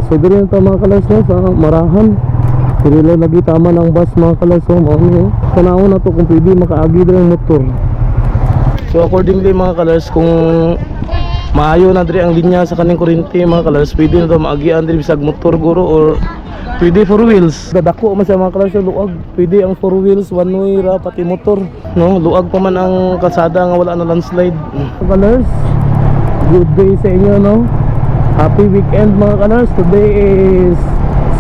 So diri na mga kalas no, sa Marahan. Diri lang lagi tama ng bus mga kalas no. Tanawon na to kung pwede makaagi diri ang motor. So accordingly mga kalas, kung maayo na diri ang linya sa kaning kuryente mga kalas, pwede na to maagian diri bisag motor guro or pwede 4 wheels. Dadako man sa mga kalas yung luag. Pwede ang 4 wheels, one way ra pati motor, no? Luag pa man ang kalsada nga wala na landslide. Kalas, good day sa inyo, no? Happy weekend mga kalas. Today is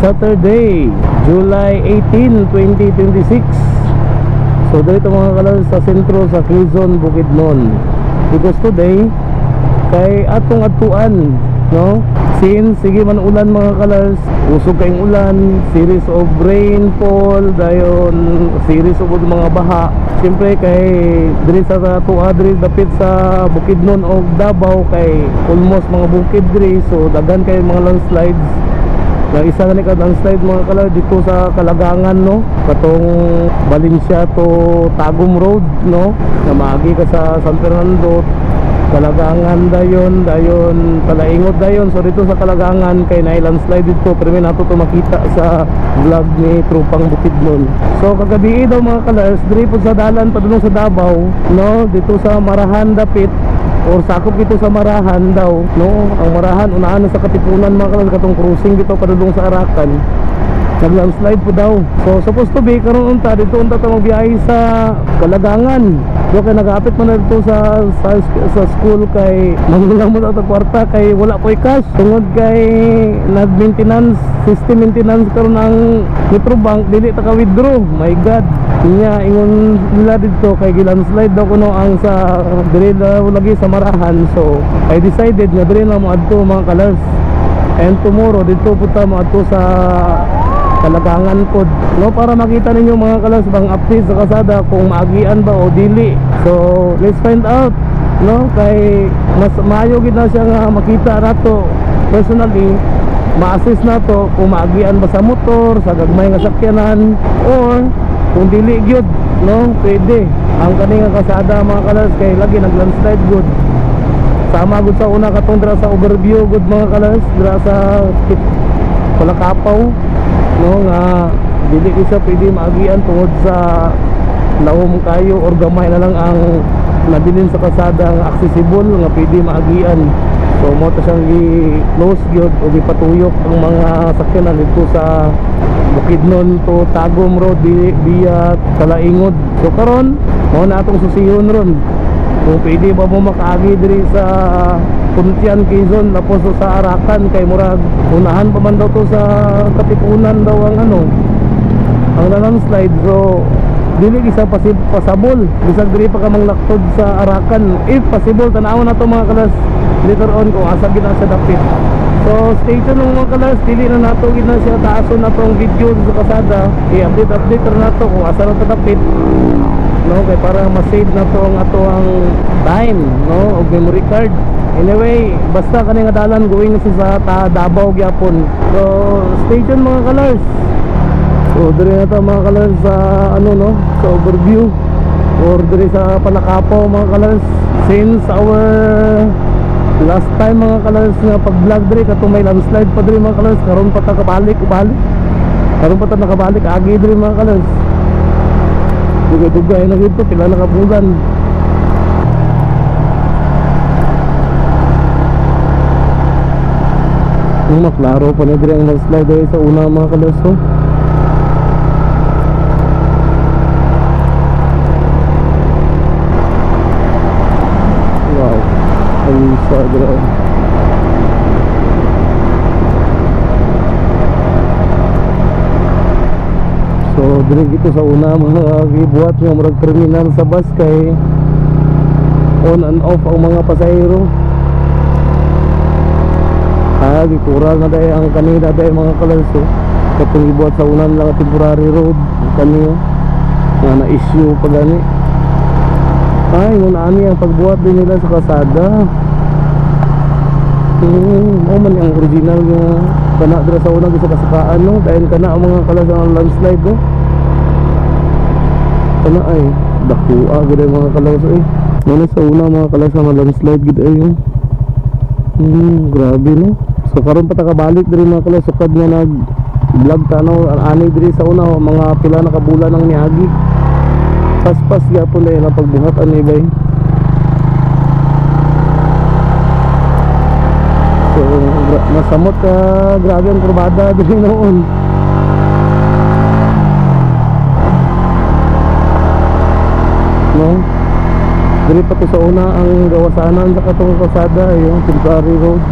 Saturday, July 18, 2026. So dito mga kalas sa sentro sa Quezon, Bukidnon. Because today kay atong atuan, no? Since sige man ulan mga kalas, usog kayong ulan, series of rainfall, dayon series of mga baha. Siyempre kay diri sa tuwa diri dapit sa Bukidnon o Davao, kay almost mga bukid diri, so daghan kay mga landslides. Na isa na ni ka landslide mga kalas dito sa Kalagangan, no? Katong Valencia to Tagum Road, no? Na maagi ka sa San Fernando, Kalagangan dayon Talaingot dayon. So dito sa Kalagangan kay na landslide dito, pero may nato to makita sa vlog ni Tropang Bukidnon. So kagabi daw mga kalas, diri po sa dalan padulong sa Davao, no? Dito sa Marahan dapit or sakop dito sa Marahan daw, no? Ang Marahan unahan na sa Katipunan mga kalas, katong crossing dito padulong sa Arakan. Nag-landslide po daw. So supposed to be karon unta dito unta ta magbiyahe sa Kalagangan. So kay nagapit man na dito sa school, kay mangulang mo na ito kwarta kay wala ko'y cash. Tungod kay nag-maintenance, system maintenance karon ang Metrobank, dili ta ka-withdraw. My God. Niya ingon nila dito kay gilandslide daw kuno ang sa diri daw lagi sa Marahan. So I decided nga diri na mo adto mga kalas. And tomorrow dito punta mo adto sa Kalagangan pod, no, para makita ninyo mga kalas bang update sa kasada kung maagian ba o dili. So let's find out, no, kay mas maayo gid na siya nga makita nato personally, ma-assist nato kung maagian ba sa motor, sa gagmay nga sakyanan, or kung dili gyud, no, pwede ang kaning kasada mga kalas kay lagi nag-landslide good. Sama gud sa una katong dira sa overview good mga kalas, dira sa Palakapaw, no, nga dili isa pwede maagian tungod sa laom kayo or gamay na lang ang nabilin sa kasada nga accessible nga pwede maagian. So mo ta siyang i-close gyud o gipatuyok ang mga sakyanan dito sa Bukidnon to Tagum Road via Talaingod. So karon mo na atong susihon ron kung pwede ba mo makaagi diri sa Puntian, Quezon, tapos sa Arakan, kay murag unahan pa man daw to sa Katipunan daw ang ang landslide. So dili isa pasabol bisag diri pa ka manglaktod sa Arakan. If possible tanaw na to mga kalas later on kung asa gid na siya dapit. So stay tuned mga kalas, dili na nato gid na siya taason na tong video sa kasada. I-update na nato kung asa na to dapit, no, kay para ma-save na to ang ato ang time, no, og memory card. Anyway, basta kani nga dalan going sa Davao gyapon. So stay tuned mga kalas. So diri na ta mga kalas sa no, sa overview or diri sa Palakapaw mga kalas. Since our last time mga kalas nga pag-vlog diri katong may landslide pa diri mga kalas, karon pa ta kabalik. Karon pa ta nakabalik agi diri mga kalas. Dugay na dito pila na kabulan. Maklaro pa na diri ang landslide sa una mga kalas. Wow, ang sadra. So diri dito sa una mga gibuhat nga murag terminal sa bus, kay on and off ang mga pasahero. Gikurang na dahil ang kanina dahil mga kalanso katong gibuhat sa unan lang temporary road kanina nga na issue pa gani. Ay muna ani ang pagbuhat din nila sa kasada. Man ang original nga kana dira sa unang sa kasakaan, no, dahil kana ang mga kalas ang landslide, no. Kana ay dakua gid ang mga kalas ay. Nani sa una mga kalas ang landslide gid ay. Grabe, no. So So karon pa ta kabalik diri mga kalas, sukad nga nag vlog tanaw ani diri sa una mga pila na kabulan ng niagi. Paspas gyapon na yung pagbuhat ani bay. So masamot ka, grabe ang kurbada diri noon. No? Diri pa to sa una ang gawasanan sa katong kalsada yung temporary road.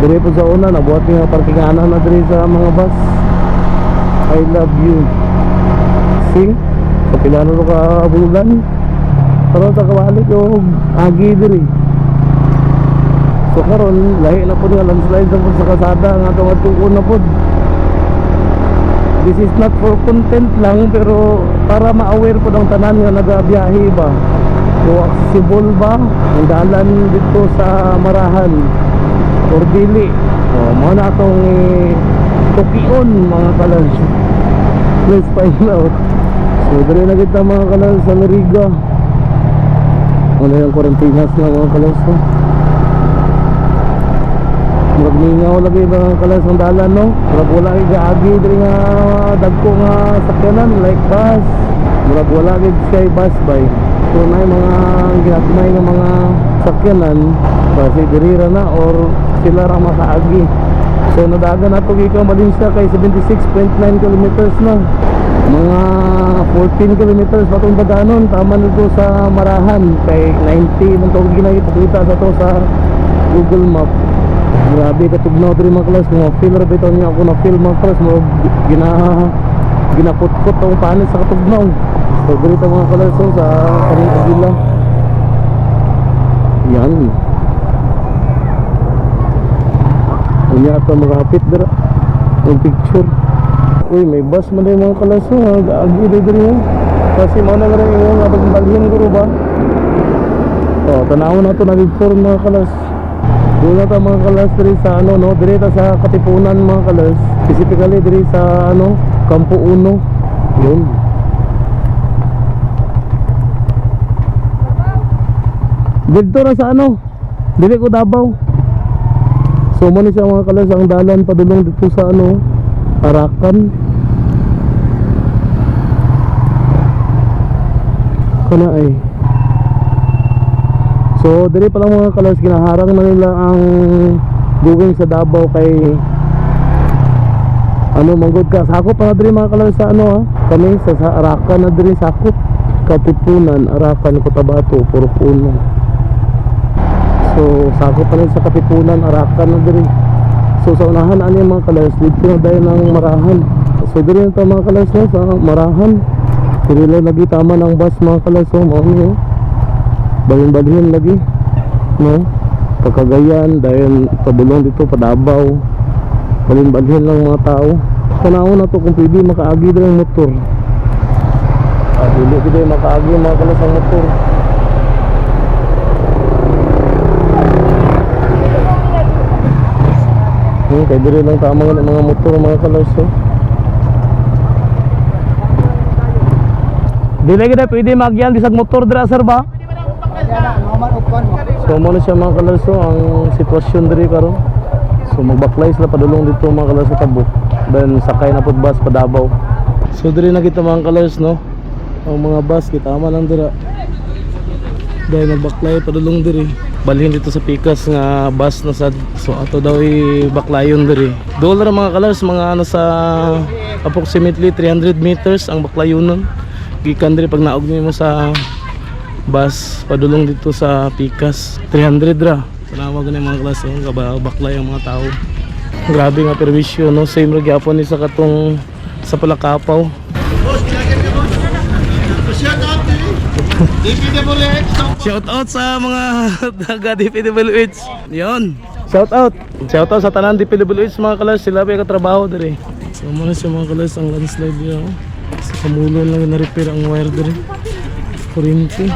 Diri po sa una nabuhat nga parkinganan na diri sa mga bus. I love you. Sing sa pila na ka bulan. Pero sa kabalik og agi diri. So karon lahi na pud nga landslide sa sa kalsada nga tugon na pud. This is not for content lang, pero para ma-aware po ng tanan nga nagabiyahe ba. So accessible ba ang dalan dito sa Marahan or dili. Mao na atong tukion mga kalas. Let's find out. So diri na kita mga kalas sa Lariga. Ano yung quarantinas na mga kalas. Magningaw lagi mga kalas ang dalan, no? Murag wala gigaagi diri nga dagko nga sakyanan like bus. Murag wala gid sky bus bay. So nay mga ginagmay nga mga sakyanan kasi diri ra na or sila ra makaagi. So nadagan nato gikan Valencia kay 76.9 kilometers na. Mga 14 kilometers patong padanon tama nito sa Marahan kay 90 man to ginagipakita sa to sa Google Map. Grabe katugnaw diri mga kalas, mga feel ra bitaw niya ako na feel mga kalas mo ginapot-pot ang panis sa katugnaw. So diri ta mga kalas sa kaning Agila. Yan. Unya ato magapit dira. Ang picture. Uy, may bus man din mga kalas, agi diri. Kasi mo na rin yung balhin guro ba. Oh, tanawon na to nag-form mga kalas. Doon na tayo mga kalas diri sa ano, no? Diri ta sa Katipunan mga kalas. Specifically diri sa ano, Campo 1. Yun. Dito na sa ano, dili ko Davao. So mo ni siya mga kalas ang dalan padulong dito sa ano, Arakan. Kana ay. So diri pa lang mga kalas, ginaharang na nila ang going sa Davao kay ano manggod ka sakop pa na diri mga kalas sa ano ha. Kami sa Arakan na diri sakop. Katipunan, Arakan, Cotabato, Purupuno. So sakop pa rin sa Katipunan, Arakan na diri. So sa unahan ani mga kalas dito na dahil ng Marahan. So diri na mga kalas no, sa Marahan. Diri lang lagi tama ng bus mga kalas, so mao ni balhin lagi, no? Pagkagayan dahil tabulong dito pa Davao. Balhin lang mga tao. Tanawon na to kung pwede makaagi diri ang motor. Dili gid makaagi mga kalas ang motor. Kaya diri lang tama ng mga motor mga kalas. Dili gid pwede magyan bisag motor dira sir ba? So mo na siya mga kalas, ang sitwasyon diri karon. So magbaklay sila padulong dito mga kalas sa Tabuk. Then sakay na pud bus pa Davao. So diri na kita mga kalas, no. Ang mga bus kita man lang dira. Dahil magbaklay padulong diri. Balhin dito sa Pikas nga bus na sad. So ato daw baklayon diri. Doon ra mga kalas, mga nasa approximately 300 meters ang baklayonon. Gikan diri pag naog nimo sa bus padulong dito sa Pikas 300 ra. Salamat gani mga klase baklay ang mga tao. Grabe nga perwisyo, no? Same ra gyapon ni sa katong sa Palakapaw. Shout out sa mga taga DPWH. Yon. Shout out sa tanan DPWH mga kalas, sila pa katrabaho diri. So muna siya mga kalas ang landslide niya. Sa kamulon lang na-repair ang wire diri. Kurinti.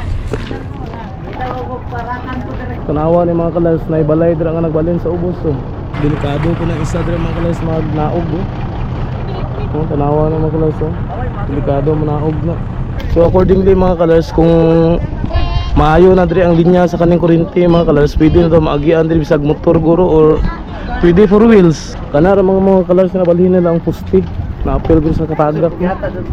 Tanawa ni mga kalas na ibalay dira nga nagbalin sa ubos. So delikado ko na isa dira mga kalas magnaog. Tanawa na mga kalas. Delikado manaog na. So accordingly mga kalas, kung maayo na diri ang linya sa kaning kuryente mga kalars. Pwede na daw maagian diri bisag motor guro or pwede 4 wheels. Kana ra mga kalars na balhin nila ang poste. Na-apel ko sa katagak.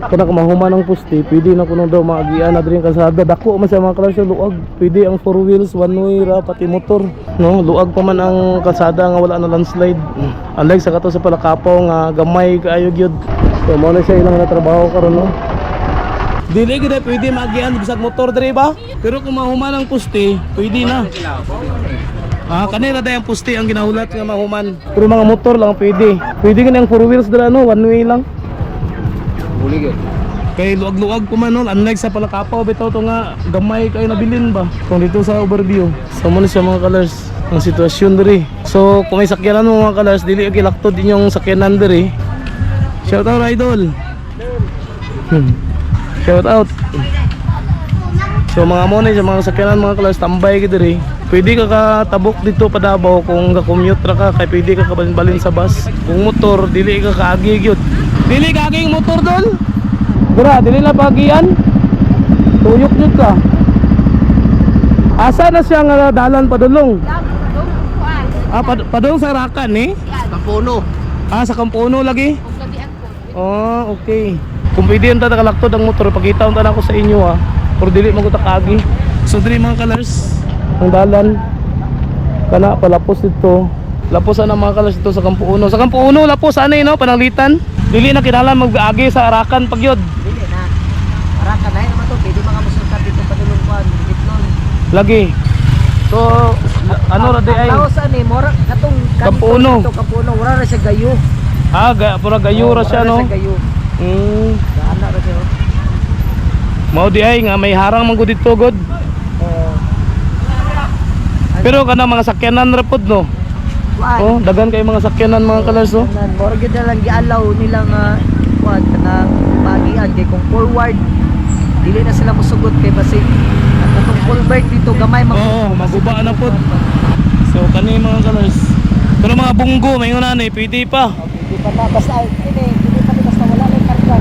Kana kumahuman ang poste, pwede na kuno daw maagian na diri ang kalsada. Dako man sa mga kalars yung luag. Pwede ang 4 wheels, one way ra pati motor. No, luag pa man ang kalsada nga wala na landslide. Unlike sa kato sa Palakapaw nga gamay kaayo gyud. So mo na siya ilang trabaho karon no. Dili gid pwede maagian bisag motor diri ba? Pero kung mahuman ang poste, pwede na. Kanina dahil ang pusti ang ginahulat nga mahuman. Pero mga motor lang pwede. Pwede ka na yung 4 wheels dala no, one way lang. Uli gyud. Kay luag-luag ko man no, unlike sa Palakapaw bitaw to nga gamay kayo nabilin ba. Kung dito sa overview. So mo siya mga colors ang sitwasyon diri. So kung may sakyanan mo mga colors, dili og ilaktod din yung sakyanan diri. Shout out idol. Shout out. So mga mo sa mga sakyanan mga colors tambay gid diri. Pwede ka katabok dito pa Davao kung ka-commute ra ka, kay pwede ka kabalin-balin sa bus. Kung motor, dili ka kaagi gyud. Dili kaagi ang motor dol. Dira, dili na pagian. Tuyok jud ka. Asa na siya nga dalan padulong? Padulong sa Rakan eh? Kampuno. Sa Kampuno lagi? Oh, okay. Kung pwede yung tatagalaktod ang motor, pagkita unta na ako sa inyo Pero dili mo ko takagi. So dili mga colors ang dalan kana palapos dito, lapos na mga kalas dito sa Kampuno. Sa Kampuno lapos ano no, pananglitan. Dili na kinahanglan mag-agi sa Arakan pagyod. Dili na. Arakan na naman to, pwede mga musulkat dito padulong kuan, Gitlon. Lagi. So ano ra di ay? Taos ani mora katong Kampuno. Kampuno wala ra siya gayo. Pura gayo ra siya no. Gayo. Ana ra siya. Mao di ay nga may harang man gud dito god. Pero kana mga sakyanan ra pod no. Oh, dagan kay mga sakyanan mga kalars no. Mora gyud na lang gialaw nila nga kuan kana bagian kay kung forward dili na sila mosugot kay basig katong full break dito gamay maguba na pod. So kani mga kalars. Pero mga bunggo may una ni pwede pa. Pwede pa na basta ini basta wala lang karga.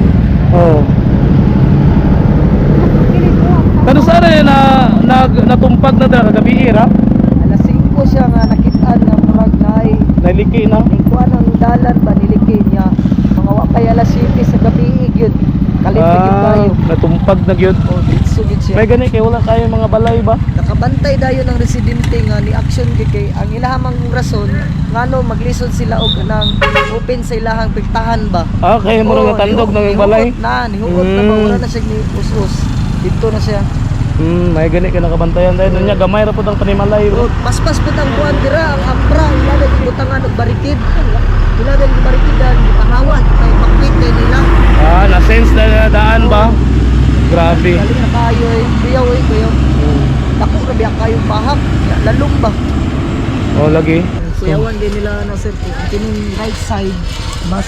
Pero sa na natumpag na dala kagabi ra. Alas 5 siya nga nakitaan nga murag naliki na. Kuan ang dalan ba niliki niya mga wapay alas 7 sa gabi gyud. Kalit gyud kayo. Natumpag na gyud. Ditso gyud siya. May gani kay wala kayo mga balay ba? Nakabantay dayon ng residente nga ni action kay ang ilahamang rason ngano maglisod sila og nang open sa ilahang pigtahan ba. Kay mura nga tandog ng balay. Nihuot na ba wala na siya ni us-us. Dito na siya. May gani ka nakabantayan dahil nya gamay ra pud ang panimalay. Paspas pud ang kuan dira ang ambra ila na gibutangan og barikid. Ila na gibarikidan gipahawat kay makpit kay nila. Na sense na daan ba? Grabe. Dali na kayo kuyaw kuyaw. Dako ra biya kayo pahak lalong ba. Lagi. Kuyawan din nila na sir kining right side mas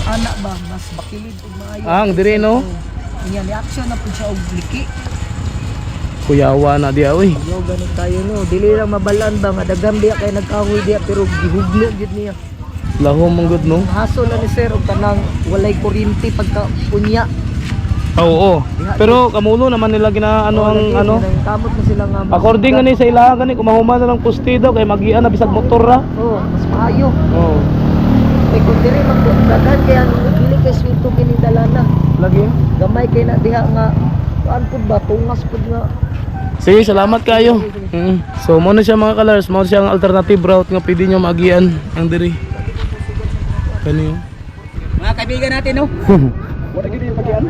ana ba mas bakilid ug maayo. Ang dire no. Inya ni action na pud siya og liki. Kuyawa na diya oy. Yo ganun tayo no. Dili lang mabalan ba nga daghan diya kay nagkahoy diya pero gihugno gid niya. Lahom mong good no. Haso na ni sir og kanang walay kuryente pagka punya. Oo. Pero kamulo naman nila ginaano ang ano. Kamot na sila nga. According ani sa ilaha gani kumahuman na lang pusti daw kay magian na bisag motor ra. Mas maayo. Kay kun diri magdaghan kay ang dili kay swito kini dalana. Lagi. Gamay kay na diha nga kuan pud ba tungas pud nga. Sige, salamat kayo. So, mo na siya mga kalars, mo siya ang alternative route nga pwede nyo maagian ang diri. Kani Mga kaibigan natin no. Wala gid yung pagian.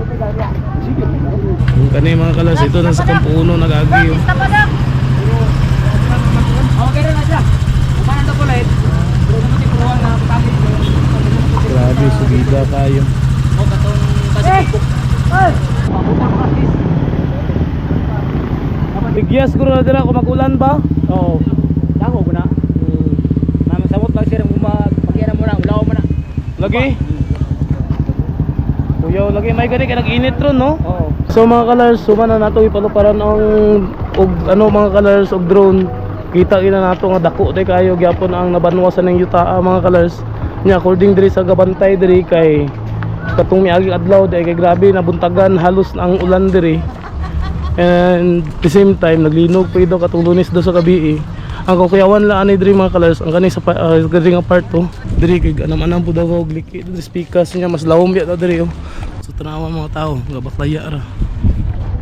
Kani mga kalars, ito na sa Kampuno nag-agi. Okay na siya. Umanan to ulit. Grabe, subida kayo. Bigyas ko na dira kung mag-ulan ba? Oo. Dako ko na. Naman samot lang sir pagian mo na, ulaw mo na. Lagi? Kuyaw lagi, may gani kay nag-init ron no? Oo. So mga kalars, sumana nato ipaluparan ang mga kalars og drone. Kita ina nato nga dako day kayo gyapon ang nabanwasan ng yuta mga kalars. Nya according diri sa gabantay diri kay katong miaging adlaw day kay grabe nabuntagan halos ang ulan diri. And the same time naglinog pa daw katong Lunes daw sa gabi. Ang kukuyawan la ani diri mga kalars ang kani sa diri nga part to. Diri kay anam-anam po daw og liki diri speakers niya mas lawom ya diri oh. So tanawa mga tao gabaklaya ra.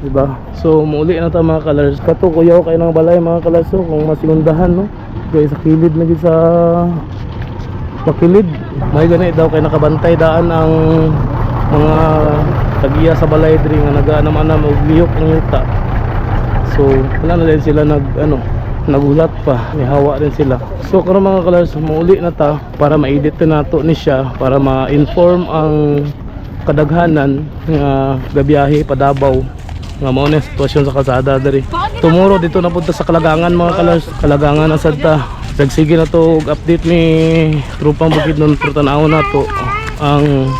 Diba? So muuli na ta mga kalars. Kato kuyaw kay nang balay mga kalars so, kung masinundahan no. Kay sa kilid na gid sa pakilid. May gani daw kay nakabantay daan ang mga tagiya sa balay diri nga naganam-anam og lihok ng yuta. So wala na din sila nagulat pa, may hawa din sila. So karon mga kalars, mauli na ta para ma-edit nato ni siya para ma-inform ang kadaghanan nga gabiyahe pa Davao nga mao na sitwasyon sa kalsada diri. Tomorrow dito na punta sa Kalagangan mga kalars, Kalagangan na sad ta. Sige na to og update ni Tropang Bukidnon pero tanaw na to ang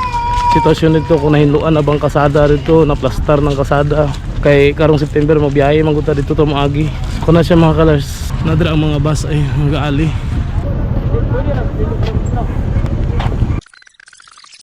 sitwasyon dito kung nahinluan na bang kasada dito, na plastar ng kasada. Kay karong September mabiyahe manguta dito to maagi. So na siya mga kalars, nadra ang mga bus ay nagaali.